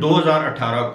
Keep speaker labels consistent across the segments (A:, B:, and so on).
A: 2018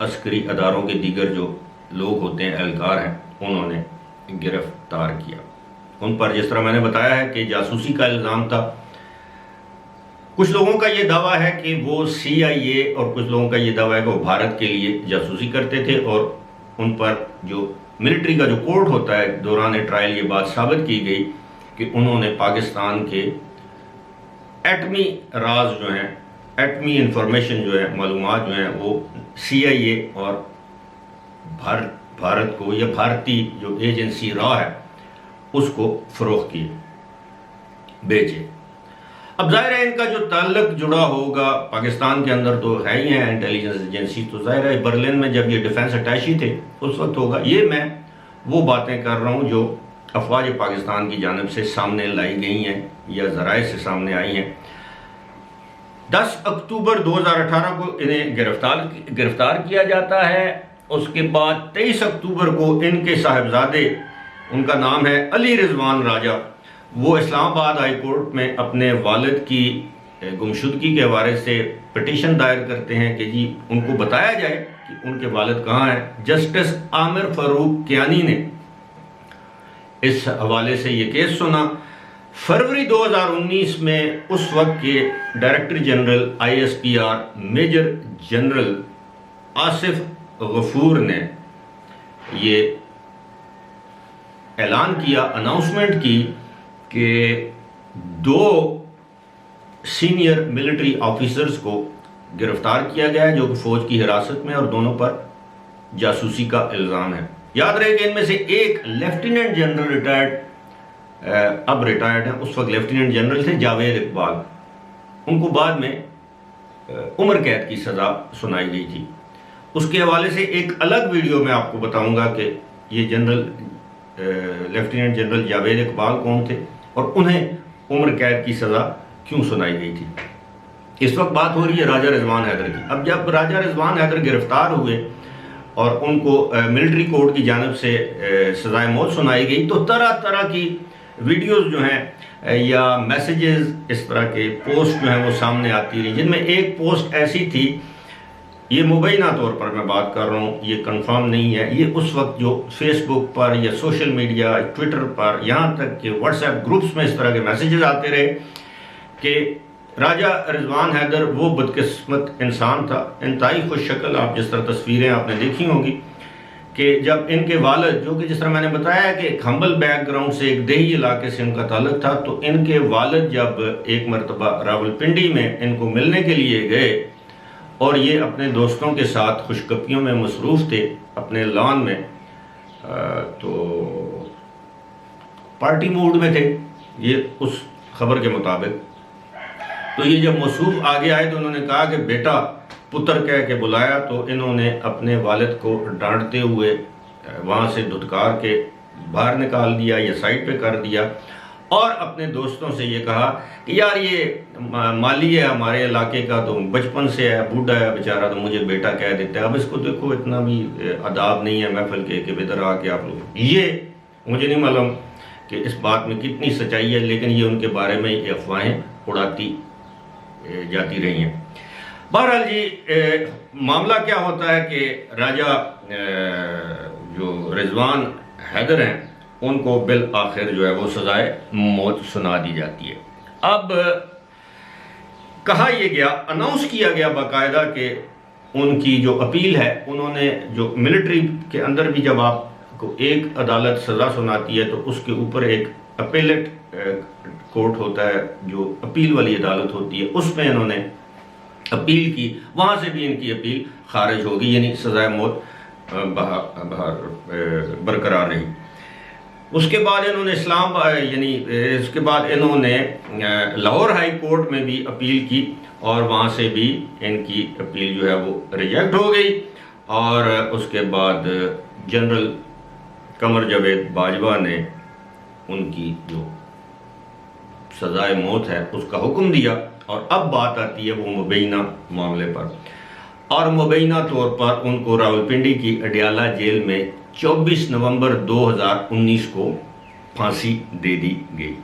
A: عسکری اداروں کے دیگر جو لوگ ہوتے ہیں، اہلکار ہیں، انہوں نے گرفتار کیا۔ ان پر جس طرح میں نے بتایا ہے کہ جاسوسی کا الزام تھا۔ کچھ لوگوں کا یہ دعویٰ ہے کہ وہ CIA اور کچھ لوگوں کا یہ دعویٰ ہے کہ وہ بھارت کے لیے جاسوسی کرتے تھے، اور ان پر جو ملٹری کا جو کورٹ ہوتا ہے دوران ٹرائل یہ بات ثابت کی گئی کہ انہوں نے پاکستان کے ایٹمی راز جو ہیں، ایٹمی انفارمیشن جو ہے، معلومات جو ہیں، وہ CIA اور بھارت کو یا بھارتی جو ایجنسی را ہے اس کو فروخت کیے، بیچے۔ اب ظاہر ہے ان کا جو تعلق جڑا ہوگا پاکستان کے اندر تو ہے ہی ہیں انٹیلیجنس ایجنسی، تو ظاہر ہے برلن میں جب یہ ڈیفنس اٹیچی تھے اس وقت ہوگا۔ یہ میں وہ باتیں کر رہا ہوں جو افواج پاکستان کی جانب سے سامنے لائی گئی ہیں یا ذرائع سے سامنے آئی ہیں۔ 10 اکتوبر 2018 کو انہیں گرفتار کیا جاتا ہے۔ اس کے بعد 23 اکتوبر کو ان کے صاحبزادے، ان کا نام ہے علی رضوان راجہ، وہ اسلام آباد ہائی کورٹ میں اپنے والد کی گمشدگی کے حوالے سے پٹیشن دائر کرتے ہیں کہ جی ان کو بتایا جائے کہ ان کے والد کہاں ہیں۔ جسٹس عامر فاروق کیانی نے اس حوالے سے یہ کیس سنا۔ فروری 2019 میں اس وقت کے director general ISPR major general Asif Ghafoor نے یہ اعلان کیا، اناؤنسمنٹ کی کہ 2 سینئر ملٹری آفیسرز کو گرفتار کیا گیا ہے جو کہ فوج کی حراست میں، اور دونوں پر جاسوسی کا الزام ہے۔ یاد رہے کہ ان میں سے ایک لیفٹیننٹ جنرل ریٹائرڈ، اب ریٹائرڈ ہیں، اس وقت لیفٹیننٹ جنرل تھے، جاوید اقبال۔ ان کو بعد میں عمر قید کی سزا سنائی گئی تھی۔ اس کے حوالے سے ایک الگ ویڈیو میں آپ کو بتاؤں گا کہ یہ لیفٹیننٹ جنرل جاوید اقبال کون تھے اور انہیں عمر قید کی سزا کیوں سنائی گئی تھی۔ اس وقت بات ہو رہی ہے راجہ رضوان حیدر کی۔ اب جب راجہ رضوان حیدر گرفتار ہوئے اور ان کو ملٹری کورٹ کی جانب سے سزائے موت سنائی گئی تو طرح طرح کی ویڈیوز جو ہیں یا میسیجز، اس طرح کے پوسٹ جو ہیں وہ سامنے آتی رہی، جن میں ایک پوسٹ ایسی تھی، یہ مبینہ طور پر میں بات کر رہا ہوں، یہ کنفرم نہیں ہے، یہ اس وقت جو فیس بک پر یا سوشل میڈیا، ٹویٹر پر، یہاں تک کہ واٹس ایپ گروپس میں اس طرح کے میسیجز آتے رہے کہ راجہ رضوان حیدر وہ بدقسمت انسان تھا، انتہائی خوش شکل۔ آپ جس طرح تصویریں آپ نے دیکھی ہوں گی کہ جب ان کے والد، جو کہ جس طرح میں نے بتایا کہ ایک ہمبل بیک گراؤنڈ سے، ایک دیہی علاقے سے ان کا تعلق تھا، تو ان کے والد جب ایک مرتبہ راولپنڈی میں ان کو ملنے کے لیے گئے اور یہ اپنے دوستوں کے ساتھ خوشگپیوں میں مصروف تھے اپنے لان میں، تو پارٹی موڈ میں تھے یہ اس خبر کے مطابق، تو یہ جب مصروف آگے آئے تو انہوں نے کہا کہ بیٹا پتر کہہ کے بلایا، تو انہوں نے اپنے والد کو ڈانٹتے ہوئے وہاں سے دھتکار کے باہر نکال دیا یا سائڈ پہ کر دیا، اور اپنے دوستوں سے یہ کہا کہ یار یہ مالی ہے ہمارے علاقے کا، تو بچپن سے ہے، بوڑھا ہے بیچارہ، تو مجھے بیٹا کہہ دیتا ہے، اب اس کو دیکھو اتنا بھی آداب نہیں ہے محفل کے کہ ادھر آ کے آپ لوگ، یہ مجھے نہیں معلوم کہ اس بات میں کتنی سچائی ہے، لیکن یہ ان کے بارے میں یہ افواہیں اڑاتی جاتی رہی ہیں۔ بہرحال جی معاملہ کیا ہوتا ہے کہ راجہ جو رضوان حیدر ہیں ان کو بالآخر جو ہے وہ سزائے موت سنا دی جاتی ہے۔ اب کہا یہ گیا، اناؤنس کیا گیا باقاعدہ کہ ان کی جو اپیل ہے، انہوں نے جو ملٹری کے اندر بھی جب آپ کو ایک عدالت سزا سناتی ہے تو اس کے اوپر ایک اپیلٹ کورٹ ہوتا ہے جو اپیل والی عدالت ہوتی ہے، اس میں انہوں نے اپیل کی، وہاں سے بھی ان کی اپیل خارج ہوگی، یعنی سزائے موت برقرار رہی۔ اس کے بعد انہوں نے اس کے بعد انہوں نے لاہور ہائی کورٹ میں بھی اپیل کی، اور وہاں سے بھی ان کی اپیل جو ہے وہ ریجیکٹ ہو گئی، اور اس کے بعد جنرل قمر جاوید باجوہ نے ان کی جو سزائے موت ہے اس کا حکم دیا۔ اور اب بات آتی ہے وہ مبینہ معاملے پر، اور مبینہ طور پر ان کو راولپنڈی کی اڈیالہ جیل میں 24 نومبر 2019 کو پھانسی دے دی گئی۔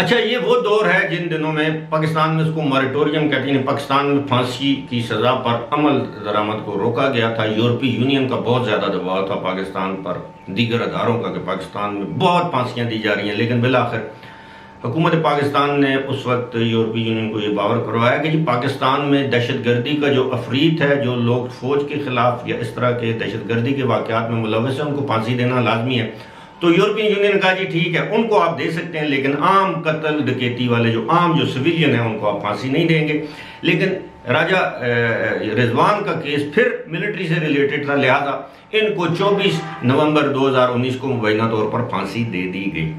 A: اچھا، یہ وہ دور ہے جن دنوں میں پاکستان میں اس کو موریٹوریم کہتے ہیں، پاکستان میں پھانسی کی سزا پر عمل درآمد کو روکا گیا تھا۔ یورپی یونین کا بہت زیادہ دباؤ تھا پاکستان پر، دیگر اداروں کا، کہ پاکستان میں بہت پھانسیاں دی جا رہی ہیں، لیکن بالآخر حکومت پاکستان نے اس وقت یورپی یونین کو یہ باور کروایا کہ جی پاکستان میں دہشت گردی کا جو افریت ہے، جو لوگ فوج کے خلاف یا اس طرح کے دہشت گردی کے واقعات میں ملوث ہیں، ان کو پھانسی دینا لازمی ہے۔ تو یورپین یونین نے کہا جی ٹھیک ہے، ان کو آپ دے سکتے ہیں، لیکن عام قتل ڈکیتی والے جو عام جو سویلین ہیں ان کو آپ پھانسی نہیں دیں گے۔ لیکن راجہ رضوان کا کیس پھر ملٹری سے ریلیٹڈ تھا، لہذا ان کو 24 نومبر 2019 کو مبینہ طور پر پھانسی دے دی گئی۔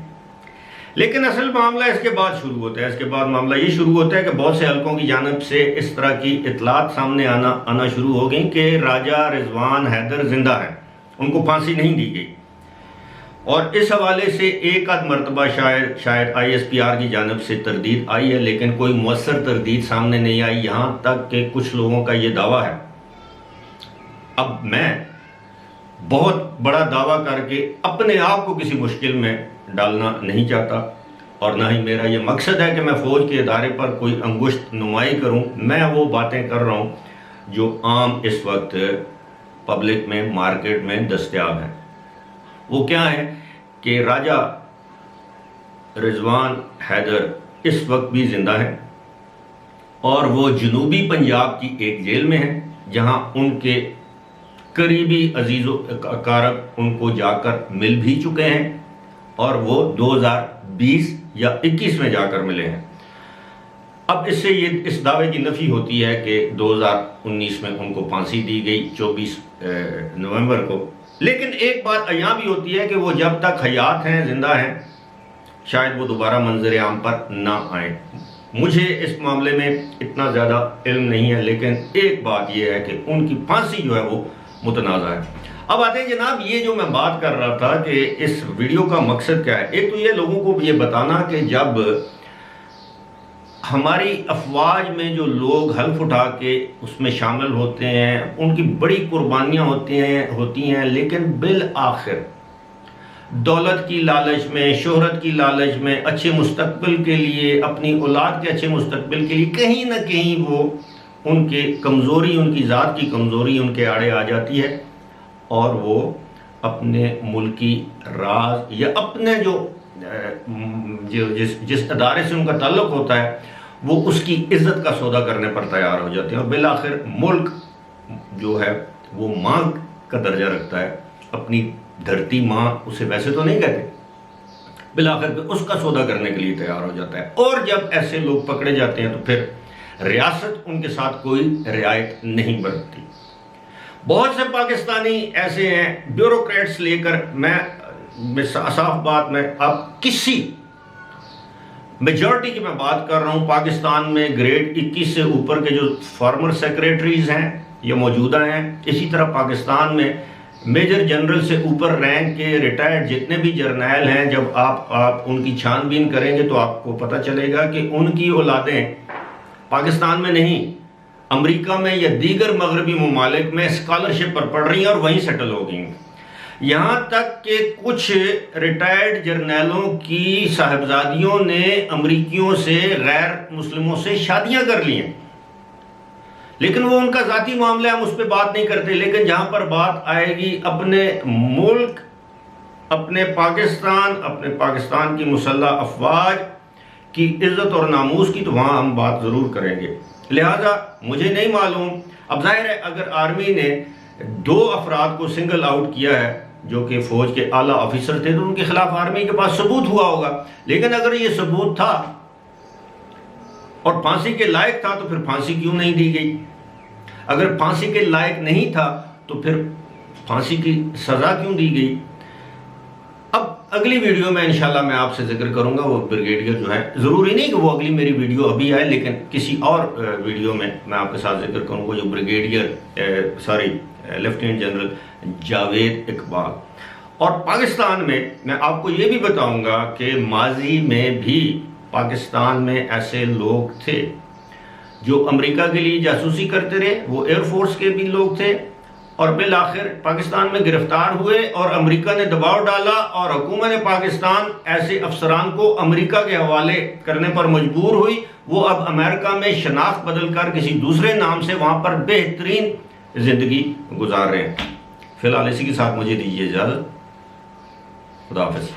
A: لیکن اصل معاملہ اس کے بعد شروع ہوتا ہے۔ اس کے بعد معاملہ یہ شروع ہوتا ہے کہ بہت سے حلقوں کی جانب سے اس طرح کی اطلاعات سامنے آنا شروع ہو گئیں کہ راجہ رضوان حیدر زندہ ہیں، ان کو پھانسی نہیں دی گئی۔ اور اس حوالے سے ایک آدھ مرتبہ شاید ISPR کی جانب سے تردید آئی ہے، لیکن کوئی مؤثر تردید سامنے نہیں آئی، یہاں تک کہ کچھ لوگوں کا یہ دعویٰ ہے۔ اب میں بہت بڑا دعویٰ کر کے اپنے آپ کو کسی مشکل میں ڈالنا نہیں چاہتا، اور نہ ہی میرا یہ مقصد ہے کہ میں فوج کے ادارے پر کوئی انگشت نمائی کروں۔ میں وہ باتیں کر رہا ہوں جو عام اس وقت پبلک میں، مارکیٹ میں دستیاب ہیں۔ وہ کیا ہے کہ راجہ رضوان حیدر اس وقت بھی زندہ ہیں، اور وہ جنوبی پنجاب کی ایک جیل میں ہیں، جہاں ان کے قریبی عزیز و اقارب ان کو جا کر مل بھی چکے ہیں، اور وہ 2020 یا 21 میں جا کر ملے ہیں۔ اب اس سے یہ اس دعوے کی نفی ہوتی ہے کہ 2019 میں ان کو پھانسی دی گئی 24 نومبر کو۔ لیکن ایک بات عیاں بھی ہوتی ہے کہ وہ جب تک حیات ہیں، زندہ ہیں، شاید وہ دوبارہ منظر عام پر نہ آئیں۔ مجھے اس معاملے میں اتنا زیادہ علم نہیں ہے، لیکن ایک بات یہ ہے کہ ان کی پھانسی جو ہے وہ متنازع ہے۔ اب آتے ہیں جناب، یہ جو میں بات کر رہا تھا کہ اس ویڈیو کا مقصد کیا ہے، ایک تو یہ لوگوں کو یہ بتانا کہ جب ہماری افواج میں جو لوگ حلف اٹھا کے اس میں شامل ہوتے ہیں، ان کی بڑی قربانیاں ہوتی ہیں، لیکن بالآخر دولت کی لالچ میں، شہرت کی لالچ میں، اچھے مستقبل کے لیے، اپنی اولاد کے اچھے مستقبل کے لیے کہیں نہ کہیں وہ ان کی کمزوری، ان کی ذات کی کمزوری ان کے آڑے آ جاتی ہے، اور وہ اپنے ملکی راز یا اپنے جس ادارے سے ان کا تعلق ہوتا ہے، وہ اس کی عزت کا سودا کرنے پر تیار ہو جاتے ہیں، اور بالآخر ملک جو ہے وہ ماں کا درجہ رکھتا ہے، اپنی دھرتی ماں اسے ویسے تو نہیں کہتے، بالآخر اس کا سودا کرنے کے لیے تیار ہو جاتا ہے۔ اور جب ایسے لوگ پکڑے جاتے ہیں تو پھر ریاست ان کے ساتھ کوئی رعایت نہیں برتتی۔ بہت سے پاکستانی ایسے ہیں بیوروکریٹس لے کر، میں صاف بات میں اب کسی میجورٹی کی میں بات کر رہا ہوں، پاکستان میں گریڈ 21 سے اوپر کے جو فارمر سیکریٹریز ہیں یا موجودہ ہیں، اسی طرح پاکستان میں میجر جنرل سے اوپر رینک کے ریٹائرڈ جتنے بھی جرنیل ہیں، جب آپ ان کی چھان بین کریں گے تو آپ کو پتہ چلے گا کہ ان کی اولادیں پاکستان میں نہیں، امریکہ میں یا دیگر مغربی ممالک میں اسکالرشپ پر پڑھ رہی ہیں اور وہیں سیٹل ہو گئی ہیں۔ یہاں تک کہ کچھ ریٹائرڈ جرنیلوں کی صاحبزادیوں نے امریکیوں سے، غیر مسلموں سے شادیاں کر لی ہیں، لیکن وہ ان کا ذاتی معاملہ ہے، ہم اس پہ بات نہیں کرتے۔ لیکن جہاں پر بات آئے گی اپنے ملک، اپنے پاکستان کی مسلح افواج کی عزت اور ناموس کی، تو وہاں ہم بات ضرور کریں گے۔ لہذا مجھے نہیں معلوم، اب ظاہر ہے اگر آرمی نے 2 افراد کو سنگل آؤٹ کیا ہے جو کہ فوج کے اعلیٰ آفیسر تھے، تو ان کے خلاف آرمی کے پاس ثبوت ہوا ہوگا، لیکن اگر یہ ثبوت تھا اور پھانسی کے لائق تھا تو پھر پھانسی کیوں نہیں دی گئی؟ اگر پھانسی کے لائق نہیں تھا تو پھر پھانسی کی سزا کیوں دی گئی؟ اب اگلی ویڈیو میں انشاءاللہ میں آپ سے ذکر کروں گا وہ بریگیڈیئر جو ہے، ضروری نہیں کہ وہ اگلی میری ویڈیو ابھی آئے، لیکن کسی اور ویڈیو میں میں آپ کے ساتھ ذکر کروں گا جو لیفٹیننٹ جنرل جاوید اقبال۔ اور پاکستان میں میں آپ کو یہ بھی بتاؤں گا کہ ماضی میں بھی پاکستان میں ایسے لوگ تھے جو امریکہ کے لیے جاسوسی کرتے رہے، وہ ایئر فورس کے بھی لوگ تھے، اور بالآخر پاکستان میں گرفتار ہوئے اور امریکہ نے دباؤ ڈالا اور حکومت پاکستان ایسے افسران کو امریکہ کے حوالے کرنے پر مجبور ہوئی. وہ اب امریکہ میں شناخت بدل کر کسی دوسرے نام سے وہاں پر بہترین زندگی گزار رہے ہیں. فی الحال اسی کے ساتھ مجھے دیجیے اجازت. خدا حافظ.